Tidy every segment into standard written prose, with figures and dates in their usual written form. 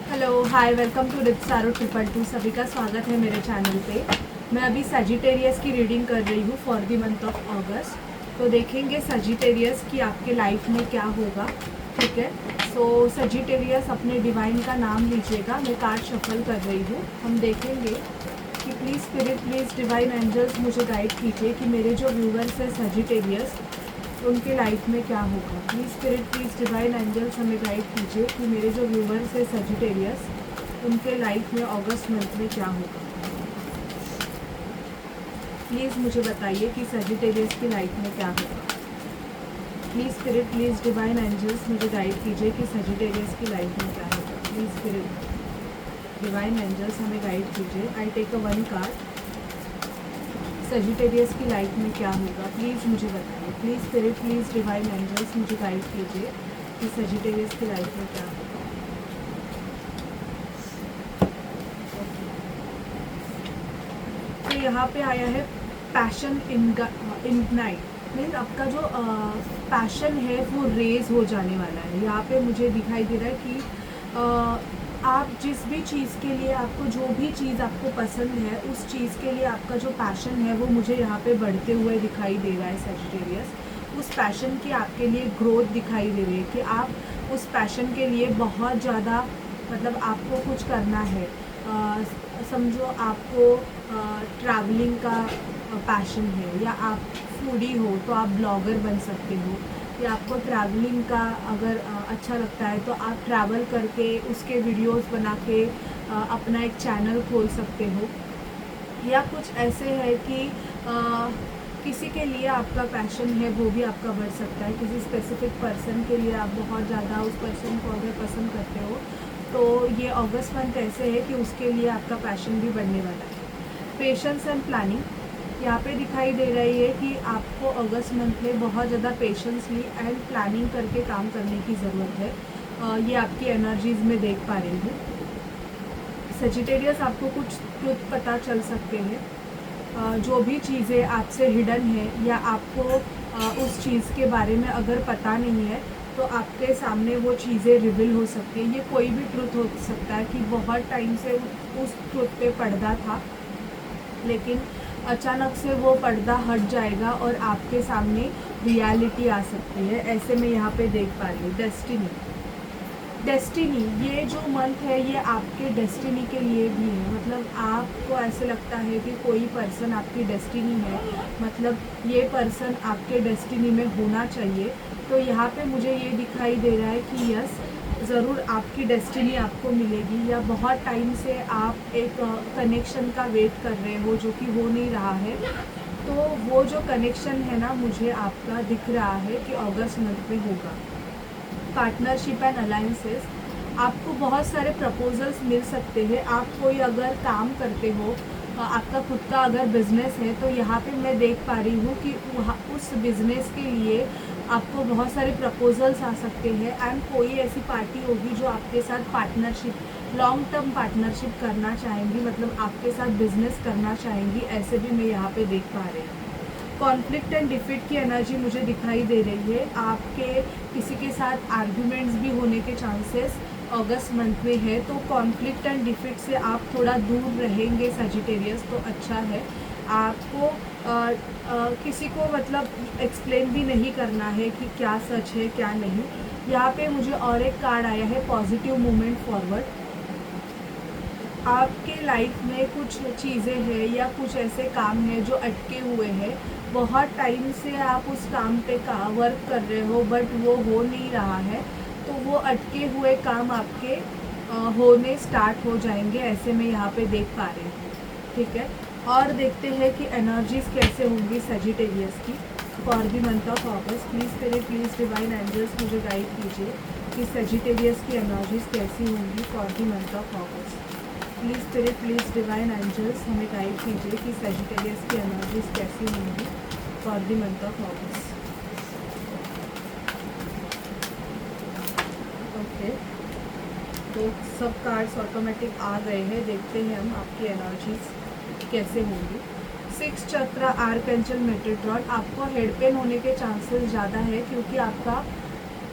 Hello hi welcome to डिप्सारो 222। सभी का स्वागत है मेरे चैनल पे। मैं अभी सजिटेरियस की रीडिंग कर रही हूँ फॉर द मंथ ऑफ अगस्त। तो देखेंगे सजिटेरियस की आपके लाइफ में क्या होगा। ठीक है, सो सजिटेरियस अपने डिवाइन का नाम लीजिएगा। मैं कार्ड शफल कर रही हूँ। हम देखेंगे कि please spirit please divine angels मुझे गाइड कीजिए कि मेरे जो व्यूवर्स हैं सजिटेरियस उनके लाइफ में क्या होगा। Please spirit please divine angels हमें गाइड कीजिए कि मेरे जो व्यूवर्स हैं सजिटेरियस उनके लाइफ में अगस्त मंथ में क्या होगा। प्लीज़ मुझे बताइए कि सजिटेरियस की लाइफ में क्या होगा। Please spirit please divine angels मुझे गाइड कीजिए कि सजिटेरियस की लाइफ में क्या होगा। प्लीज़ स्पिरिट डिवाइन एंजल्स हमें गाइड कीजिए। I take a one card. Sagittarius की लाइफ में क्या होगा प्लीज़ मुझे बताइए। Please spirit please divine angels मुझे गाइड कीजिए कि सजिटेरियस की लाइफ में क्या होगा। तो यहाँ पे आया है पैशन इग्नाइट। मीन्स आपका जो पैशन है वो रेज हो जाने वाला है। यहाँ पे मुझे दिखाई दे रहा है कि आप जिस भी चीज़ के लिए आपको जो भी चीज़ आपको पसंद है उस चीज़ के लिए आपका जो पैशन है वो मुझे यहाँ पे बढ़ते हुए दिखाई दे रहा है सजिटेरियस। उस पैशन की आपके लिए ग्रोथ दिखाई दे रही है कि आप उस पैशन के लिए बहुत ज़्यादा मतलब आपको कुछ करना है। समझो आपको ट्रैवलिंग का पैशन है या आप फूडी हो तो आप ब्लॉगर बन सकते हो, या आपको ट्रैवलिंग का अगर अच्छा लगता है तो आप ट्रैवल करके उसके वीडियोस बना के अपना एक चैनल खोल सकते हो। या कुछ ऐसे है कि किसी के लिए आपका पैशन है वो भी आपका बढ़ सकता है। किसी स्पेसिफिक पर्सन के लिए आप बहुत ज़्यादा उस पर्सन को अगर पसंद करते हो तो ये अगस्त मंथ ऐसे है कि उसके लिए आपका पैशन भी बढ़ने वाला है। पेशेंस एंड प्लानिंग यहाँ पे दिखाई दे रही है कि आपको अगस्त मंथ में बहुत ज़्यादा पेशेंसली एंड प्लानिंग करके काम करने की ज़रूरत है। ये आपकी एनर्जीज़ में देख पा रही हूँ। सजिटेरियस आपको कुछ ट्रुथ पता चल सकते हैं। जो भी चीज़ें आपसे हिडन है या आपको उस चीज़ के बारे में अगर पता नहीं है तो आपके सामने वो चीज़ें रिवील हो सकती है। ये कोई भी ट्रुथ हो सकता है कि बहुत टाइम से उस ट्रुथ पे पर्दा था लेकिन अचानक से वो पर्दा हट जाएगा और आपके सामने रियलिटी आ सकती है। ऐसे में यहाँ पे देख पा रही हूँ डेस्टिनी। ये जो मंथ है ये आपके डेस्टिनी के लिए भी है। मतलब आपको ऐसे लगता है कि कोई पर्सन आपकी डेस्टिनी है, मतलब ये पर्सन आपके डेस्टिनी में होना चाहिए। तो यहाँ पे मुझे ये दिखाई दे रहा है कि यस ज़रूर आपकी डेस्टिनी आपको मिलेगी, या बहुत टाइम से आप एक कनेक्शन का वेट कर रहे हो जो कि हो नहीं रहा है। तो वो जो कनेक्शन है ना मुझे आपका दिख रहा है कि अगस्त मंथ में होगा। पार्टनरशिप एंड अलायंसेस, आपको बहुत सारे प्रपोजल्स मिल सकते हैं। आप कोई अगर काम करते हो, आपका खुद का अगर बिज़नेस है तो यहाँ पे मैं देख पा रही हूँ कि उस बिज़नेस के लिए आपको बहुत सारे प्रपोजल्स आ सकते हैं। एंड कोई ऐसी पार्टी होगी जो आपके साथ पार्टनरशिप लॉन्ग टर्म पार्टनरशिप करना चाहेंगी, मतलब आपके साथ बिजनेस करना चाहेंगी। ऐसे भी मैं यहाँ पे देख पा रही हूँ। कॉन्फ्लिक्ट एंड डिफीट की एनर्जी मुझे दिखाई दे रही है। आपके किसी के साथ आर्ग्यूमेंट्स भी होने के चांसेस अगस्त मंथ में है। तो कॉन्फ्लिक्ट एंड डिफीट से आप थोड़ा दूर रहेंगे सजिटेरियस, तो अच्छा है। आपको किसी को मतलब एक्सप्लेन भी नहीं करना है कि क्या सच है क्या नहीं। यहाँ पे मुझे और एक कार्ड आया है पॉजिटिव मूवमेंट फॉरवर्ड। आपके लाइफ में कुछ चीज़ें हैं या कुछ ऐसे काम हैं जो अटके हुए हैं। बहुत टाइम से आप उस काम पे वर्क कर रहे हो बट वो हो नहीं रहा है, तो वो अटके हुए काम आपके होने स्टार्ट हो जाएंगे। ऐसे में यहाँ पे देख पा रही हूँ। ठीक है, और देखते हैं कि एनर्जीज़ कैसे होंगी सजिटेरियस की for the month of August. Please spirit please divine angels मुझे गाइड कीजिए कि सजिटेरियस की एनर्जीज़ कैसी होंगी for the month of August. Please spirit please divine angels हमें गाइड कीजिए कि सजिटेरियस की एनर्जीज कैसी होंगी for the month of August. Okay, तो सब कार्ड्स ऑटोमेटिक आ गए हैं। देखते हैं हम आपकी एनर्जीज कैसे होंगी। 6 चक्रा आर्कएंजल मेटाट्रॉन, आपको हेड पेन होने के चांसेस ज़्यादा है क्योंकि आपका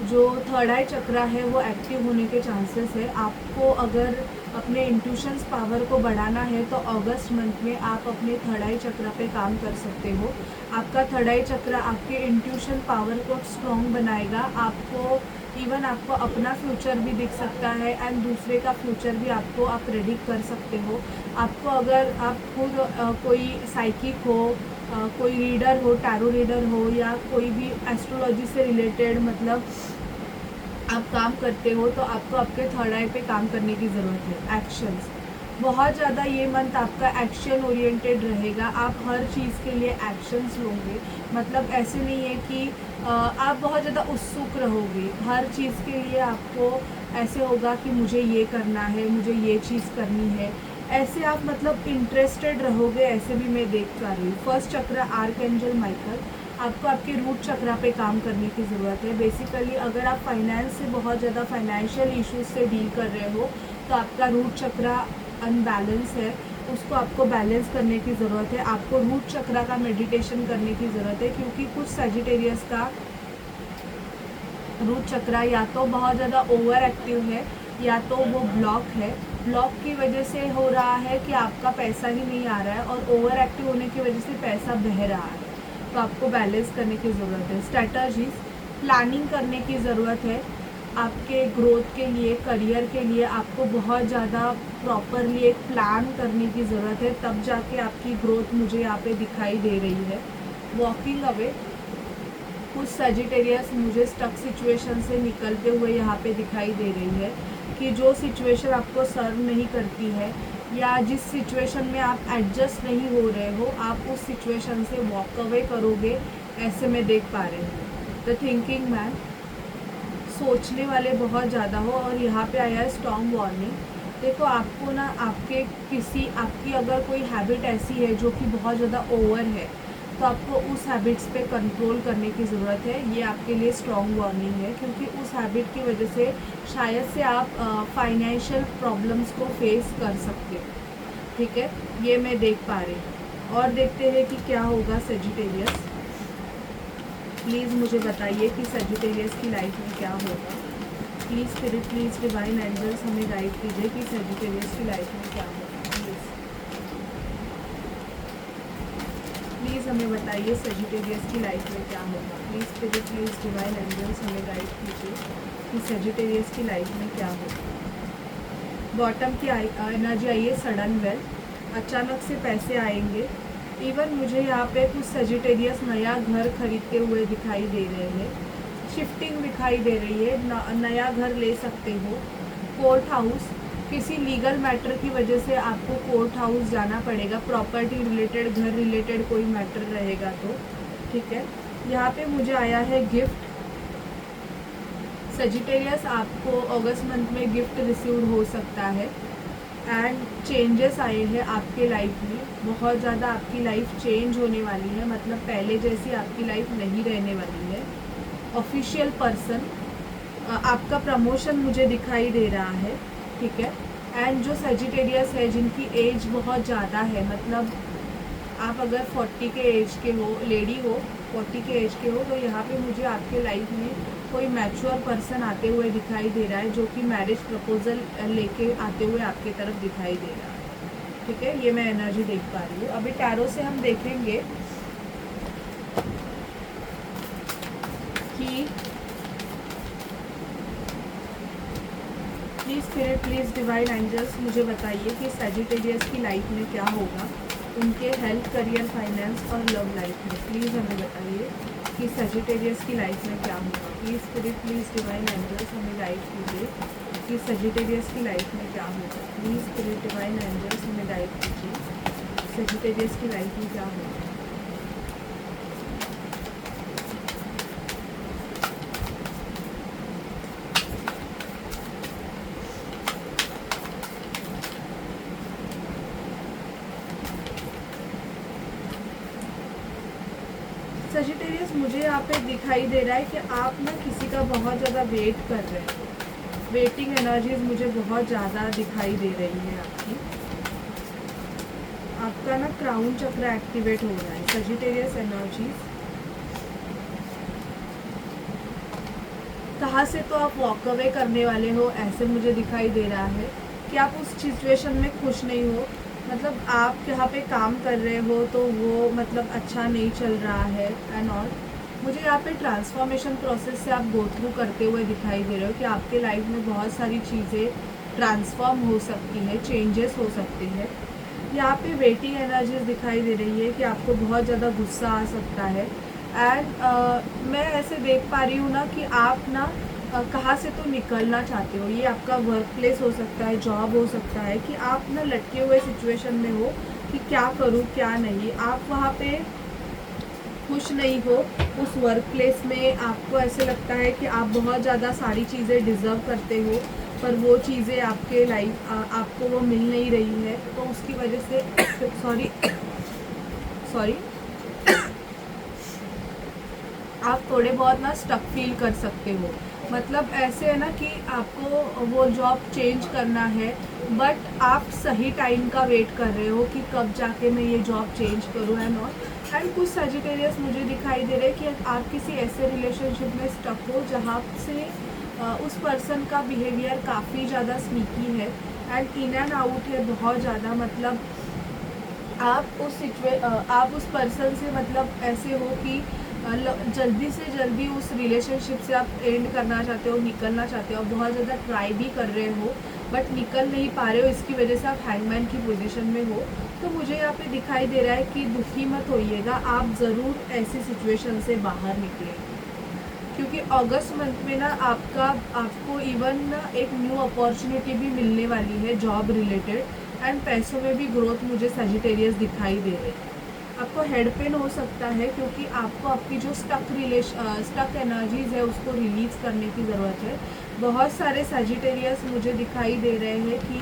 जो थर्ड आई चक्रा है वो एक्टिव होने के चांसेस है। आपको अगर अपने इंट्यूशंस पावर को बढ़ाना है तो अगस्त मंथ में आप अपने थर्ड आई चक्रा पे काम कर सकते हो। आपका थर्ड आई चक्रा आपके इंट्यूशन पावर को स्ट्रॉन्ग बनाएगा। आपको इवन आपको अपना फ्यूचर भी दिख सकता है एंड दूसरे का फ्यूचर भी आपको आप प्रेडिक्ट कर सकते हो। आपको अगर आप खुद कोई साइकिक हो, कोई रीडर हो, टैरो रीडर हो, या कोई भी एस्ट्रोलॉजी से रिलेटेड मतलब आप काम करते हो, तो आपको आपके थर्ड आई पे काम करने की ज़रूरत है। एक्शंस बहुत ज़्यादा ये मंथ आपका एक्शन ओरिएंटेड रहेगा। आप हर चीज़ के लिए एक्शंस लोगे। मतलब ऐसे नहीं है कि आप बहुत ज़्यादा उत्सुक रहोगे। हर चीज़ के लिए आपको ऐसे होगा कि मुझे ये करना है, मुझे ये चीज़ करनी है, ऐसे आप मतलब इंटरेस्टेड रहोगे। ऐसे भी मैं देख पा रही हूँ। फर्स्ट चक्र आर्कएंजल माइकल, आपको आपके रूट चक्रा पे काम करने की ज़रूरत है। बेसिकली अगर आप फाइनेंस से बहुत ज़्यादा फाइनेंशियल इश्यूज से डील कर रहे हो तो आपका रूट चक्रा अनबैलेंस है, उसको आपको बैलेंस करने की ज़रूरत है। आपको रूट चक्रा का मेडिटेशन करने की ज़रूरत है, क्योंकि कुछ सजिटेरियस का रूट चक्रा या तो बहुत ज़्यादा ओवर एक्टिव है या तो वो ब्लॉक है। ब्लॉक की वजह से हो रहा है कि आपका पैसा ही नहीं आ रहा है, और ओवर एक्टिव होने की वजह से पैसा बह रहा है। तो आपको बैलेंस करने की ज़रूरत है। स्ट्रैटेजीज प्लानिंग करने की ज़रूरत है। आपके ग्रोथ के लिए, करियर के लिए आपको बहुत ज़्यादा प्रॉपरली एक प्लान करने की ज़रूरत है, तब जाके आपकी ग्रोथ मुझे यहाँ पे दिखाई दे रही है। वॉकिंग अवे, कुछ सजिटेरियस मुझे स्टक सिचुएशन से निकलते हुए यहाँ पे दिखाई दे रही है कि जो सिचुएशन आपको सर्व नहीं करती है या जिस सिचुएशन में आप एडजस्ट नहीं हो रहे हो, आप उस सिचुएशन से वॉक अवे करोगे, ऐसे मैं देख पा रही हूँ। द थिंकिंग मैन, सोचने वाले बहुत ज़्यादा हो, और यहाँ पे आया है स्ट्रॉन्ग वार्निंग। देखो आपको ना आपकी अगर कोई हैबिट ऐसी है जो कि बहुत ज़्यादा ओवर है, तो आपको उस हैबिट्स पे कंट्रोल करने की ज़रूरत है। ये आपके लिए स्ट्रॉन्ग वार्निंग है, क्योंकि उस हैबिट की वजह से शायद से आप फाइनेंशियल प्रॉब्लम्स को फेस कर सकते हो। ठीक है, ये मैं देख पा रही हूँ। और देखते हैं कि क्या होगा सजिटेरियस। प्लीज़ मुझे बताइए कि सजिटेरियस की लाइफ में क्या होगा। Please spirit, please divine angels हमें गाइड कीजिए कि सजिटेरियस की लाइफ में क्या होगा। प्लीज़ हमें बताइए सजिटेरियस की लाइफ में क्या होगा। Please spirit, please divine angels हमें गाइड कीजिए कि सजिटेरियस की लाइफ में क्या होगा। बॉटम की एनर्जी आई है सडन वेल्थ, अचानक से पैसे आएंगे। इवन मुझे यहाँ पे कुछ सजिटेरियस नया घर खरीदते हुए दिखाई दे रहे हैं। शिफ्टिंग दिखाई दे रही है, नया घर ले सकते हो। कोर्ट हाउस, किसी लीगल मैटर की वजह से आपको कोर्ट हाउस जाना पड़ेगा। प्रॉपर्टी रिलेटेड, घर रिलेटेड कोई मैटर रहेगा तो ठीक है। यहाँ पे मुझे आया है गिफ्ट। सजिटेरियस, आपको अगस्त मंथ में गिफ्ट रिसीव हो सकता है। एंड चेंजेस आए हैं आपके लाइफ में, बहुत ज़्यादा आपकी लाइफ चेंज होने वाली है। मतलब पहले जैसी आपकी लाइफ नहीं रहने वाली है। ऑफिशियल पर्सन, आपका प्रमोशन मुझे दिखाई दे रहा है। ठीक है। एंड जो सजिटेरियस है जिनकी एज बहुत ज़्यादा है, मतलब आप अगर 40 के एज के हो, लेडी हो 40 के एज के हो, तो यहाँ पे मुझे आपके लाइफ में कोई मैच्योर पर्सन आते हुए दिखाई दे रहा है, जो कि मैरिज प्रपोजल लेके आते हुए आपके तरफ दिखाई दे रहा है। ठीक है, ये मैं एनर्जी देख पा रही हूँ। अभी टैरो से हम देखेंगे कि please spirit, please divine angels मुझे बताइए कि सजिटेरियस की लाइफ में क्या होगा, उनके हेल्थ, करियर, फाइनेंस और लव लाइफ में। प्लीज़ हमें बताइए कि सजिटेरियस की लाइफ में क्या होगा। Please spirit, please divine angels हमें गाइड कीजिए कि सजिटेरियस की लाइफ में क्या होगा। प्लीज़ स्पिरिट, डिवाइन एंजल्स हमें गाइड कीजिए सजिटेरियस की लाइफ में क्या होगा। सजिटेरियस, मुझे यहाँ पे दिखाई दे रहा है कि आप ना किसी का बहुत ज़्यादा वेट कर रहे हैं। वेटिंग एनर्जीज मुझे बहुत ज़्यादा दिखाई दे रही है आपकी। आपका ना क्राउन चक्र एक्टिवेट हो रहा है। सजिटेरियस एनर्जीज, कहाँ से तो आप वॉक अवे करने वाले हो, ऐसे मुझे दिखाई दे रहा है कि आप उस सिचुएशन में खुश नहीं हो। मतलब आप यहाँ पे काम कर रहे हो तो वो मतलब अच्छा नहीं चल रहा है एंड ऑल। मुझे यहाँ पे ट्रांसफॉर्मेशन प्रोसेस से आप गो थ्रू करते हुए दिखाई दे रहे हो कि आपके लाइफ में बहुत सारी चीज़ें ट्रांसफॉर्म हो सकती है, चेंजेस हो सकते हैं। यहाँ पे वेटिंग एनर्जीज दिखाई दे रही है कि आपको बहुत ज़्यादा गुस्सा आ सकता है एंड मैं ऐसे देख पा रही हूँ ना कि आप ना कहाँ से तो निकलना चाहते हो। ये आपका वर्क प्लेस हो सकता है, जॉब हो सकता है कि आप ना लटके हुए सिचुएशन में हो कि क्या करूँ क्या नहीं। आप वहाँ पे खुश नहीं हो उस वर्क प्लेस में। आपको ऐसे लगता है कि आप बहुत ज़्यादा सारी चीज़ें डिज़र्व करते हो, पर वो चीज़ें आपके लाइफ आपको वो मिल नहीं रही है, तो उसकी वजह से सॉरी आप थोड़े बहुत ना स्टक फील कर सकते हो। मतलब ऐसे है ना कि आपको वो जॉब चेंज करना है, बट आप सही टाइम का वेट कर रहे हो कि कब जाके मैं ये जॉब चेंज करूँ एंड ऑल। एंड कुछ सजिटेरियस मुझे दिखाई दे रहे हैं कि आप किसी ऐसे रिलेशनशिप में स्टक हो जहाँ से उस पर्सन का बिहेवियर काफ़ी ज़्यादा स्नीकी है एंड इन एंड आउट है बहुत ज़्यादा। मतलब आप उस पर्सन से मतलब ऐसे हो कि जल्दी से जल्दी उस रिलेशनशिप से आप एंड करना चाहते हो, निकलना चाहते हो, बहुत ज़्यादा ट्राई भी कर रहे हो बट निकल नहीं पा रहे हो। इसकी वजह से आप हैंगमैन की पोजीशन में हो। तो मुझे यहाँ पे दिखाई दे रहा है कि दुखी मत होइएगा, आप ज़रूर ऐसी सिचुएशन से बाहर निकलें, क्योंकि अगस्त मंथ में ना आपको इवन ना एक न्यू अपॉर्चुनिटी भी मिलने वाली है जॉब रिलेटेड एंड पैसों में भी ग्रोथ मुझे सजिटेरियस दिखाई दे रही है। आपको हेड पेन हो सकता है क्योंकि आपको आपकी जो स्टक एनर्जीज़ है उसको रिलीज़ करने की ज़रूरत है। बहुत सारे सजिटेरियस मुझे दिखाई दे रहे हैं कि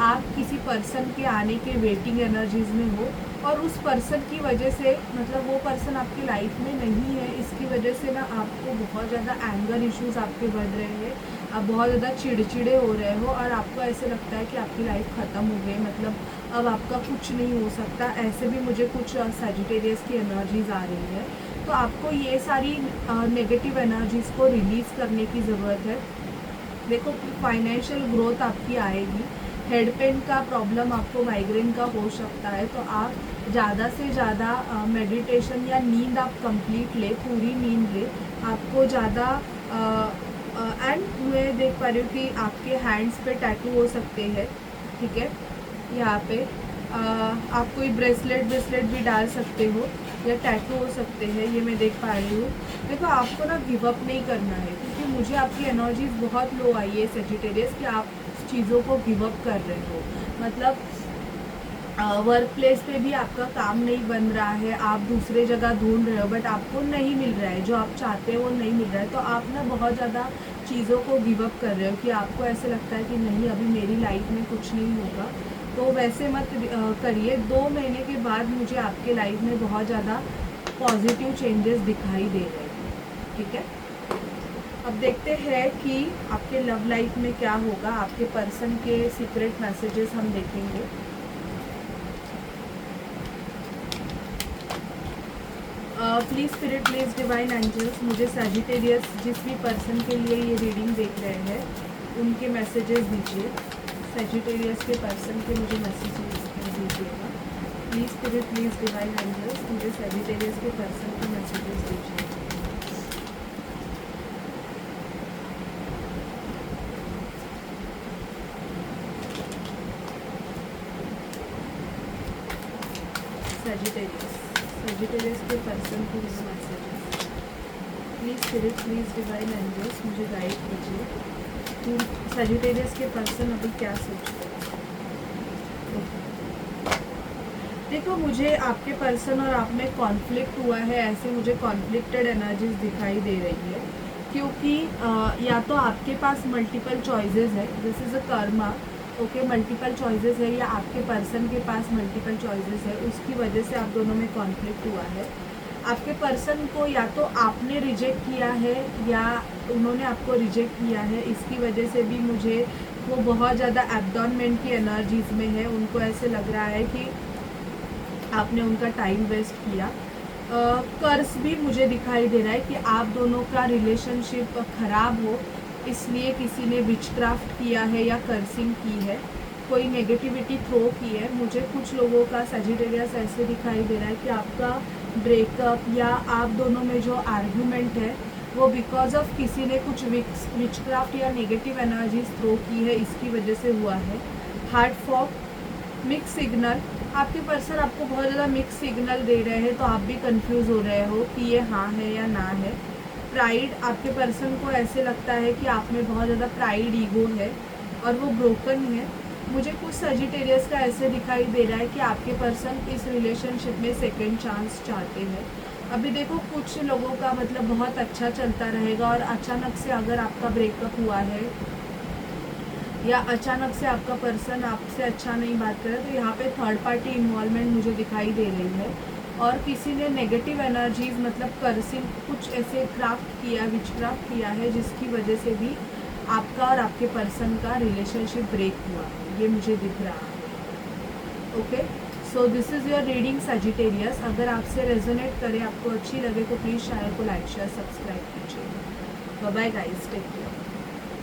आप किसी पर्सन के आने के वेटिंग एनर्जीज़ में हो और उस पर्सन की वजह से मतलब वो पर्सन आपकी लाइफ में नहीं है, इसकी वजह से ना आपको बहुत ज़्यादा एंगर इश्यूज़ आपके बढ़ रहे हैं, आप बहुत ज़्यादा चिड़चिड़े हो रहे हो और आपको ऐसे लगता है कि आपकी लाइफ ख़त्म हो गई, मतलब अब आपका कुछ नहीं हो सकता। ऐसे भी मुझे कुछ सजिटेरियस की एनर्जीज़ आ रही है। तो आपको ये सारी नेगेटिव एनर्जीज़ को रिलीज़ करने की ज़रूरत है। देखो फाइनेंशियल ग्रोथ आपकी आएगी। हेड पेन का प्रॉब्लम आपको माइग्रेन का हो सकता है, तो आप ज़्यादा से ज़्यादा मेडिटेशन या नींद आप कंप्लीट ले, पूरी नींद ले। आपको ज़्यादा एंड मैं देख पा रही हूँ कि आपके हैंड्स पे टैटू हो सकते हैं, ठीक है। यहाँ पे आप कोई ब्रेसलेट भी डाल सकते हो या टैटू हो सकते हैं, ये मैं देख पा रही हूँ। देखो आपको ना गिव अप नहीं करना है, क्योंकि मुझे आपकी एनर्जीज बहुत लो आई है सेजिटेरियस कि आप चीज़ों को गिव अप कर रहे हो। मतलब वर्क प्लेस पे भी आपका काम नहीं बन रहा है, आप दूसरे जगह ढूंढ रहे हो बट आपको नहीं मिल रहा है, जो आप चाहते हो वो नहीं मिल रहा है। तो आप ना बहुत ज़्यादा चीज़ों को गिव अप कर रहे हो कि आपको ऐसे लगता है कि नहीं अभी मेरी लाइफ में कुछ नहीं होगा। तो वैसे मत करिए। 2 महीने के बाद मुझे आपके लाइफ में बहुत ज़्यादा पॉजिटिव चेंजेस दिखाई दे रहे हैं, ठीक है। अब देखते हैं कि आपके लव लाइफ में क्या होगा। आपके पर्सन के सीक्रेट मैसेजेस हम देखेंगे। Please spirit, please divine angels, मुझे सजिटेरियस जिस भी पर्सन के लिए ये रीडिंग देख रहे हैं उनके मैसेजेस दीजिए। सजिटेरियस के पर्सन के मुझे मैसेजेस दीजिएगा। Please spirit, please divine angels, मुझे सजिटेरियस के पर्सन के मैसेजेस दीजिए। सजिटेरियस के पर्सन के मुझे messages. Please spirit, please divine angels, मुझे गाइड कीजिए। सजिटेरियस के पर्सन अभी क्या सोचते हैं। देखो मुझे आपके पर्सन और आप में कॉन्फ्लिक्ट हुआ है, ऐसे मुझे कॉन्फ्लिक्टेड एनर्जीज दिखाई दे रही है, क्योंकि या तो आपके पास मल्टीपल चॉइसेस है, this is a Karma, okay, multiple choices है, या आपके पर्सन के पास मल्टीपल चॉइसेस है, उसकी वजह से आप दोनों में कॉन्फ्लिक्ट हुआ है। आपके पर्सन को या तो आपने रिजेक्ट किया है या उन्होंने आपको रिजेक्ट किया है, इसकी वजह से भी मुझे वो बहुत ज़्यादा एब्डॉनमेंट की एनर्जीज़ में है। उनको ऐसे लग रहा है कि आपने उनका टाइम वेस्ट किया। कर्स भी मुझे दिखाई दे रहा है कि आप दोनों का रिलेशनशिप खराब हो, इसलिए किसी ने विचक्राफ्ट किया है या कर्सिंग की है, कोई नेगेटिविटी थ्रो की है। मुझे कुछ लोगों का सजिटेरियस ऐसे दिखाई दे रहा है कि आपका ब्रेकअप या आप दोनों में जो आर्ग्यूमेंट है वो बिकॉज ऑफ किसी ने कुछ विचक्राफ्ट या नेगेटिव एनर्जीज थ्रो की है, इसकी वजह से हुआ है। हार्ट फॉग, मिक्स सिग्नल, आपके पर्सन आपको बहुत ज़्यादा मिक्स सिग्नल दे रहे हैं, तो आप भी कंफ्यूज हो रहे हो कि ये हाँ है या ना है। प्राइड, आपके पर्सन को ऐसे लगता है कि आप में बहुत ज़्यादा प्राइड ईगो है और वो ब्रोकन है। मुझे कुछ सजिटेरियस का ऐसे दिखाई दे रहा है कि आपके पर्सन इस रिलेशनशिप में सेकंड चांस चाहते हैं। अभी देखो कुछ लोगों का मतलब बहुत अच्छा चलता रहेगा और अचानक से अगर आपका ब्रेकअप हुआ है या अचानक से आपका पर्सन आपसे अच्छा नहीं बात कर रहा, तो यहाँ पे थर्ड पार्टी इन्वॉल्वमेंट मुझे दिखाई दे रही है और किसी ने नेगेटिव एनर्जीज मतलब कर्सिंग कुछ ऐसे क्राफ्ट किया, विचक्राफ्ट किया है, जिसकी वजह से भी आपका और आपके पर्सन का रिलेशनशिप ब्रेक हुआ, ये मुझे दिख रहा है। Okay, so this is your reading Sagittarius. अगर आपसे रेजोनेट करे, आपको अच्छी लगे तो प्लीज़ चैनल को लाइक शेयर सब्सक्राइब कीजिए। Bye bye guys, take care.